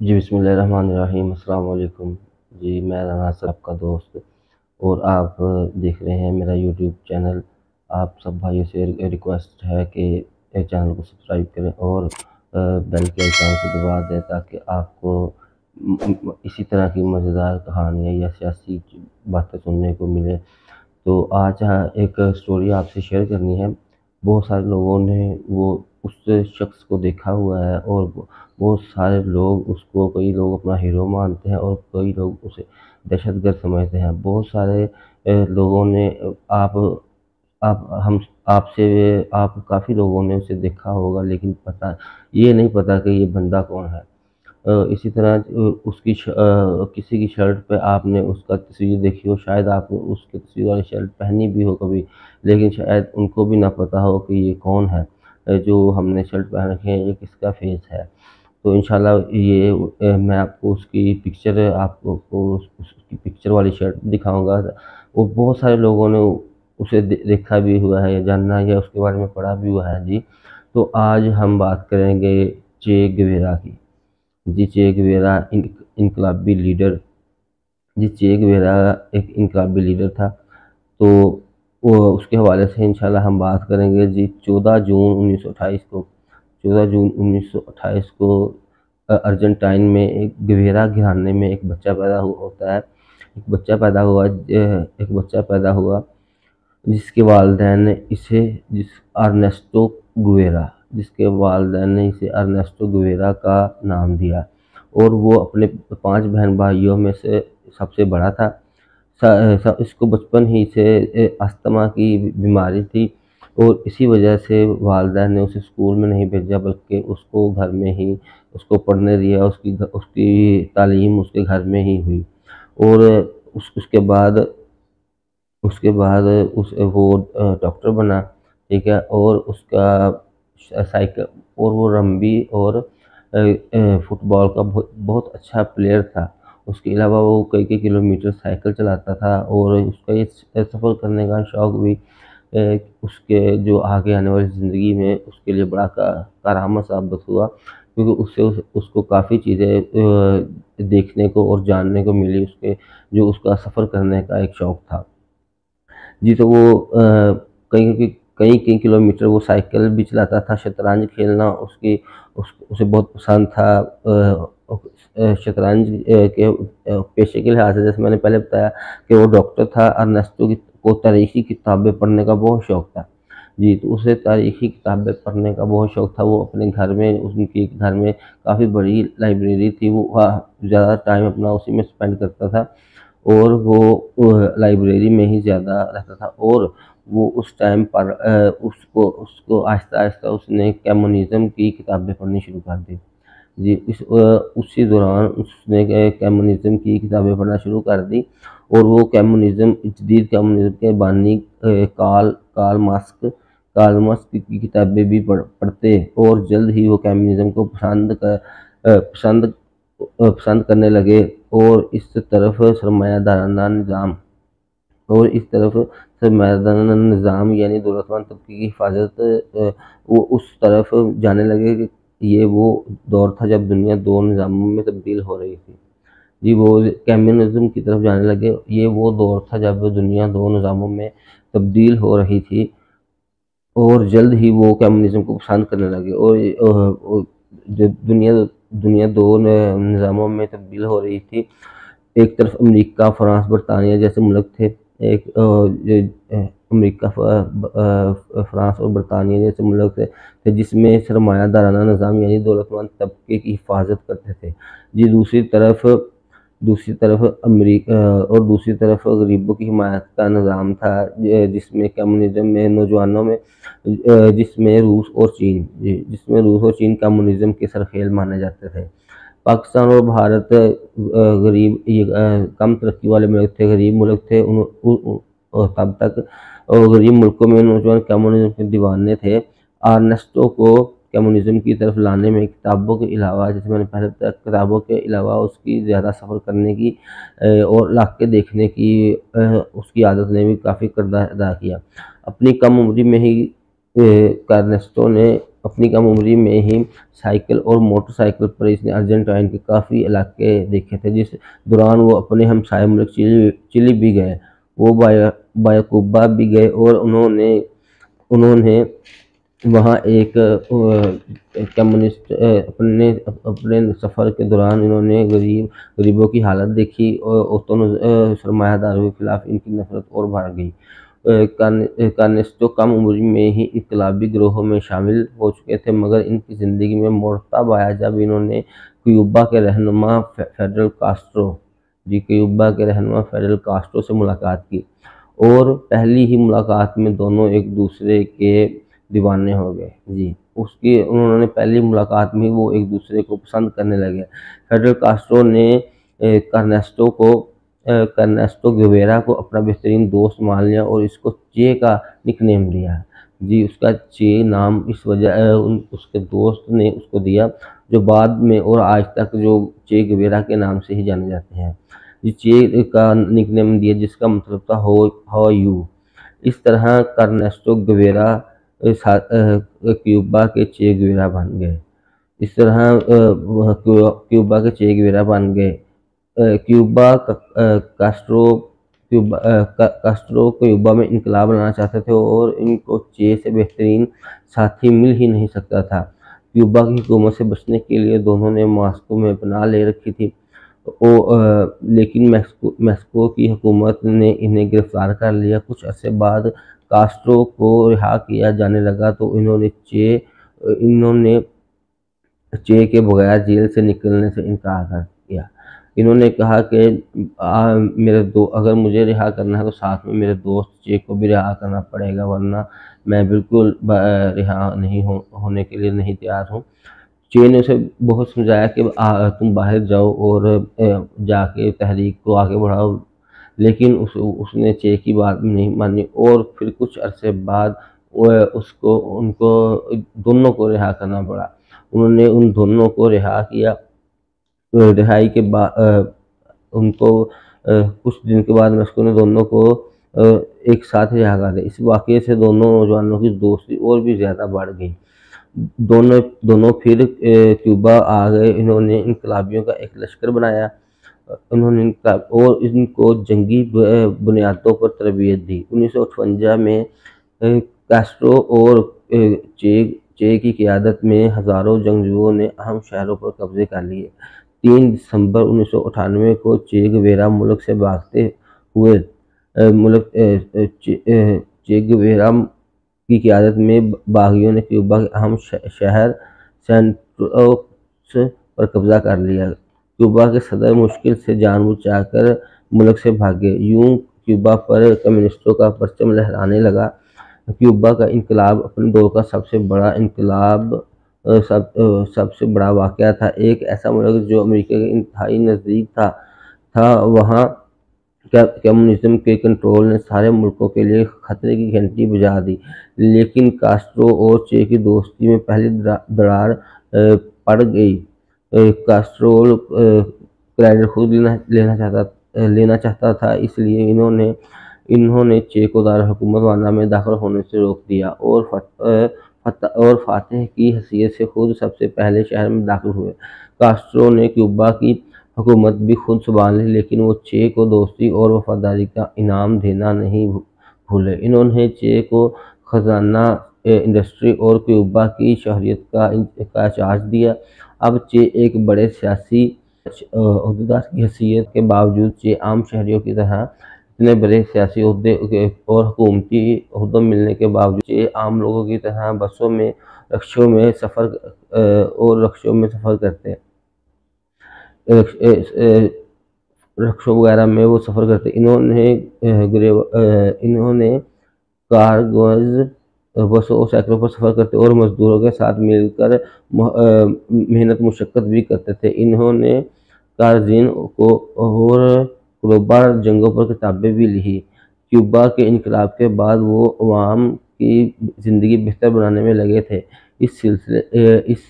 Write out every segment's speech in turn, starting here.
جی بسم اللہ الرحمن الرحیم، السلام علیکم۔ جی میں رانا صاحب آپ کا دوست، اور آپ دیکھ رہے ہیں میرا یوٹیوب چینل۔ آپ سب بھائیوں سے ریکویسٹ ہے کہ چینل کو سبسکرائب کریں اور بیل کے آئیکن کو دبا دیں تاکہ آپ کو اسی طرح کی مزیدار کہانیاں یا سیاسی باتیں سننے کو ملے۔ تو آج ایک سٹوری آپ سے شیئر کرنی ہے۔ بہت سارے لوگوں نے اس شخص کو دیکھا ہوا ہے، اور بہت سارے لوگ اس کو، کئی لوگ اپنا ہیرو مانتے ہیں اور کئی لوگ اسے دہشت گرد سمجھتے ہیں۔ بہت سارے لوگوں نے آپ کافی لوگوں نے اسے دیکھا ہوگا، لیکن یہ نہیں پتا کہ یہ بندہ کون ہے۔ اسی طرح کسی کی شرٹ پہ آپ نے اس کا تصویر دیکھی ہو، شاید آپ نے اس کی تصویر والی شرٹ پہنی بھی ہو کبھی، لیکن شاید ان کو بھی نہ پتا ہو کہ یہ کون ہے جو ہم نے شرٹ پہن رکھی ہے، یہ کس کا فیس ہے۔ تو انشاءاللہ میں آپ کو اس کی پکچر والی شرٹ دکھاؤں گا۔ وہ بہت سارے لوگوں نے اسے دیکھا بھی ہوا ہے یا جاننا یا اس کے بارے میں پڑھا بھی ہوا ہے۔ جی تو آج ہم بات کریں گے چے گویرا کی۔ جی چے گویرا انقلابی لیڈر۔ جی چے گویرا ایک انقلابی لیڈر تھا، تو اس کے حوالے سے انشاءاللہ ہم بات کریں گے۔ جی 14 جون 1928 کو ارجنٹائن میں ایک گویرا گھرانے میں ایک بچہ پیدا ہوتا ہے۔ ایک بچہ پیدا ہوا جس کے والدین نے اسے ارنیسٹو گویرا کا نام دیا، اور وہ اپنے 5 بہن بھائیوں میں سے سب سے بڑا تھا۔ اس کو بچپن ہی سے استھما کی بیماری تھی، اور اسی وجہ سے والدین نے اسے اسکول میں نہیں بھیجا، بلکہ اس کو گھر میں ہی اس کو پڑھنے دیا۔ اس کی تعلیم اس کے گھر میں ہی ہوئی، اور اس کے بعد وہ ڈاکٹر بنا، ٹھیک ہے، اور اس کا سائیکل، اور وہ رمبی اور فٹ بال کا بہت اچھا پلیئر تھا۔ اس کے علاوہ وہ کئی کلومیٹر سائیکل چلاتا تھا، اور اس کا یہ سفر کرنے کا شوق بھی اس کے جو آگے آنے والی زندگی میں اس کے لیے بڑا کارآمد ثابت ہوا، کیونکہ اس کو کافی چیزیں دیکھنے کو اور جاننے کو ملی، اس کا سفر کرنے کا ایک شوق تھا۔ جی تو وہ کئی کلومیٹر وہ سائیکل بھی چلاتا تھا۔ شطرنج کھیلنا اسے بہت پسند تھا۔ شطرنج کے پیشے کے لحاظ سے، جیسے میں نے پہلے بتایا کہ وہ ڈاکٹر تھا، ارنیسٹو کو تاریخی کتابیں پڑھنے کا بہت شوق تھا۔ جی تو اسے تاریخی کتابیں پڑھنے کا بہت شوق تھا۔ وہ اپنے گھر میں، ان کے گھر میں کافی بڑی لائبریری تھی، وہ زیادہ ٹائم اپنا اسی میں سپینڈ کرتا تھا، اور وہ لائبریری میں ہی زیادہ رہتا تھا۔ اور وہ اس ٹائم پر اس کو آہستہ آہستہ اس نے کمیونزم کی کتابیں پڑھنی شروع کر دی۔ جی اسی دوران اس نے کمیونزم کی کتابیں پڑھنا شروع کر دی، اور وہ جدید کمیونزم کے بانی کارل مارکس کی کتابیں بھی پڑھتے، اور جلد ہی وہ کمیونزم کو پسند کرنے لگے، اور اس طرف سرمایہ دارانہ نظام یعنی دولت مند طبقے کی حفاظت، وہ اس طرف جانے لگے کہ یہ وہ دور تھا جب دنیا 2 نظاموں میں تبدیل ہو رہی تھی۔ جی وہ کمیونزم کی طرف جانے لگے، یہ وہ دور تھا جب دنیا 2 نظاموں میں تبدیل ہو رہی تھی، اور جلد ہی وہ کمیونزم کو پسند کرنے لگے، اور دنیا 2 نظاموں میں تبدیل ہو رہی تھی۔ ایک طرف امریکہ، فرانس، برطانیہ جیسے ملک تھے، امریکہ، فرانس اور برطانیہ جیسے ملک تھے جس میں سرمایہ دارانہ نظام یعنی دولت مند طبقے کی حفاظت کرتے تھے۔ جی دوسری طرف امریکہ، اور دوسری طرف غریبوں کی حمایت کا نظام تھا، جس میں کمیونزم میں نوجوانوں میں جس میں روس اور چین کمیونزم کے سرخیل مانے جاتے تھے۔ پاکستان اور بھارت کم ترقی والے ملک تھے، غریب ملک تھے، تب تک غریب ملکوں میں نوجوان کمیونزم کے دیوانے تھے۔ ارنیسٹو کو کمیونزم کی طرف لانے میں کتابوں کے علاوہ، جیسے میں نے پہلے بتایا، کتابوں کے علاوہ اس کی زیادہ سفر کرنے کی اور علاقے دیکھنے کی اس کی عادت نے بھی کافی کردار ادا کیا۔ اپنی کم عمری میں ہی ارنیسٹو نے اپنی کم عمری میں ہی سائیکل اور موٹر سائیکل پر اس نے ارجنٹائن کے کافی علاقے دیکھے تھے، جس دوران وہ اپنے ہمسائے ملک چلی بھی گئے، وہ بایاکوبا بھی گئے، اور انہوں نے وہاں ایک کمیونسٹ اپنے سفر کے دوران انہوں نے غریبوں کی حالت دیکھی، اور سرمایہ داروں کے خلاف ان کی نفرت اور بڑھ گئی۔ کانسٹو کم عمر میں ہی انقلابی گروہوں میں شامل ہو چکے تھے، مگر ان کی زندگی میں موڑ تب آیا جب انہوں نے کیوبا کے رہنما فیڈل کاسٹرو سے ملاقات کی، اور پہلی ہی ملاقات میں دونوں ایک دوسرے کے دیوانے ہو گئے۔ انہوں نے پہلی ملاقات میں وہ ایک دوسرے کو پسند کرنے لگے۔ فیڈل کاسٹرو نے کرنیسٹو گیویرا کو اپنا بہترین دوست مان لیا اور اس کو چے کا نک نیم دیا۔ اس کا چے نام اس وجہ اس کے دوست نے اس کو دیا، جو بعد میں اور آج تک جو چے گیویرا کے نام سے ہی جانے جاتے ہیں۔ چے کا نک نیم دیا جس کا مطلب تھا ہاؤ یو۔ اس طرح کرنیسٹو گیویرا کیوبا کے چے گیویرا بن گئے۔ کاسٹرو کیوبا میں انقلاب لانا چاہتے تھے، اور ان کو چے سے بہترین ساتھی مل ہی نہیں سکتا تھا۔ کیوبا کی حکومت سے بچنے کے لیے دونوں نے ماسکو میں پناہ لے رکھی تھی، لیکن میکسیکو کی حکومت نے انہیں گرفتار کر لیا۔ کچھ عرصے بعد کاسٹرو کو رہا کیا جانے لگا تو انہوں نے چے کے بغیر جیل سے نکلنے سے انکار کر دیا۔ انہوں نے کہا کہ اگر مجھے رہا کرنا ہے تو ساتھ میں میرے دوست چے کو بھی رہا کرنا پڑے گا، ورنہ میں بالکل رہا نہیں ہونے کے لیے نہیں تیار ہوں۔ چے نے اسے بہت سمجھایا کہ تم باہر جاؤ اور جا کے تحریک کو آگے بڑھاؤ، لیکن اس نے چے کی بات نہیں مانی، اور پھر کچھ عرصے بعد ان کو دونوں کو رہا کرنا پڑا۔ انہوں نے ان دونوں کو رہا کیا۔ رہائی کے بعد ان کو کچھ دن کے بعد میکسیکو نے دونوں کو ایک ساتھ رہا کر دیا۔ اس واقعے سے دونوں نوجوانوں کی دوستی اور بھی زیادہ بڑھ گئی۔ دونوں پھر کیوبا آ گئے۔ انہوں نے انقلابیوں کا ایک لشکر بنایا، اور ان کو جنگی بنیادوں پر تربیت دی۔ 1958 میں کاسٹرو اور چے کی قیادت میں ہزاروں جنگجوؤں نے اہم شہروں پر قبضے کر لیے۔ 3 دسمبر 1998 کو چے گیویرا ملک سے بھاگتے ہوئے چے گیویرا کی قیادت میں باغیوں نے کیوبا کے اہم شہر سینٹروس پر قبضہ کر لیا۔ کیوبا کے صدر مشکل سے جان بچا کر ملک سے بھاگے۔ یوں کیوبا پر کمیونسٹوں کا پرچم لہرانے لگا۔ کیوبا کا انقلاب اپنے دور کا سب سے بڑا واقعہ تھا۔ ایک ایسا ملک جو امریکہ کے انتہائی نزدیک تھا، وہاں کمیونزم کے کنٹرول نے سارے ملکوں کے لیے خطرے کی گھنٹی بجا دی۔ لیکن کاسٹرو اور چے کی دوستی میں پہلی دراڑ پڑ گئی۔ کاسٹرو کریڈٹ خود لینا چاہتا تھا، اس لیے انہوں نے چے کو دارالحکومت وانا میں داخل ہونے سے روک دیا، اور فاتح کی حیثیت سے خود سب سے پہلے شہر میں داخل ہوئے۔ کاسٹرو نے کیوبا کی حکومت بھی خود سنبھال لی، لیکن وہ چے کو دوستی اور وفاداری کا انعام دینا نہیں بھولے۔ انہوں نے چے کو خزانہ انڈسٹری اور کیوبا کی شہریت کا چارج دیا۔ اب چے ایک بڑے سیاسی عہدیدار کی حیثیت کے باوجود چے عام شہریوں کی طرح اتنے بڑے سیاسی عہدے اور حکومتی عہدوں ملنے کے باوجود چے عام لوگوں کی طرح بسوں میں، رکشوں میں سفر کرتے۔ انہوں نے کارگوز بسوں اور سائیکلوں پر سفر کرتے اور مزدوروں کے ساتھ مل کر محنت مشقت بھی کرتے تھے۔ انہوں نے کارزین اور کیوبا جنگوں پر کتابیں بھی لکھی۔ کیوبا کے انقلاب کے بعد وہ عوام کی زندگی بہتر بنانے میں لگے تھے۔ اس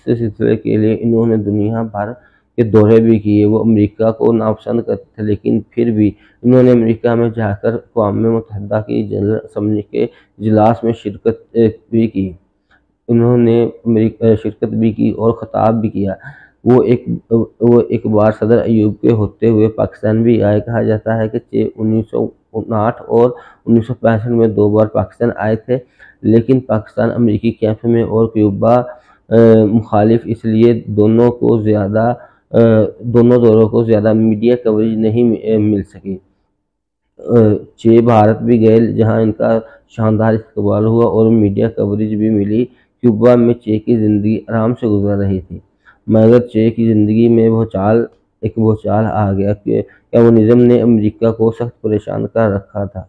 سلسلے کے لیے انہوں نے دنیا بھر کے دورے بھی کیے۔ وہ امریکہ کو ناپسند کرتے تھے، لیکن پھر بھی انہوں نے امریکہ میں جا کر اقوام متحدہ کی جنرل اسمبلی کے اجلاس میں شرکت بھی کی۔ انہوں نے شرکت بھی کی اور خطاب بھی کیا۔ وہ ایک بار صدر ایوب کے ہوتے ہوئے پاکستان بھی آئے۔ کہا جاتا ہے کہ 1959 اور 1965 میں 2 بار پاکستان آئے تھے، لیکن پاکستان امریکی کیمپ میں اور کیوبا مخالف، اس لیے دونوں دوروں کو زیادہ میڈیا کوریج نہیں مل سکی۔ چے بھارت بھی گئے جہاں ان کا شاندار استقبال ہوا اور میڈیا کوریج بھی ملی۔ کیوبا میں چے کی زندگی آرام سے گزر رہی تھی، مگر چے کی زندگی میں ایک بھونچال آ گیا۔ کمیونزم نے امریکہ کو سخت پریشان کر رکھا تھا۔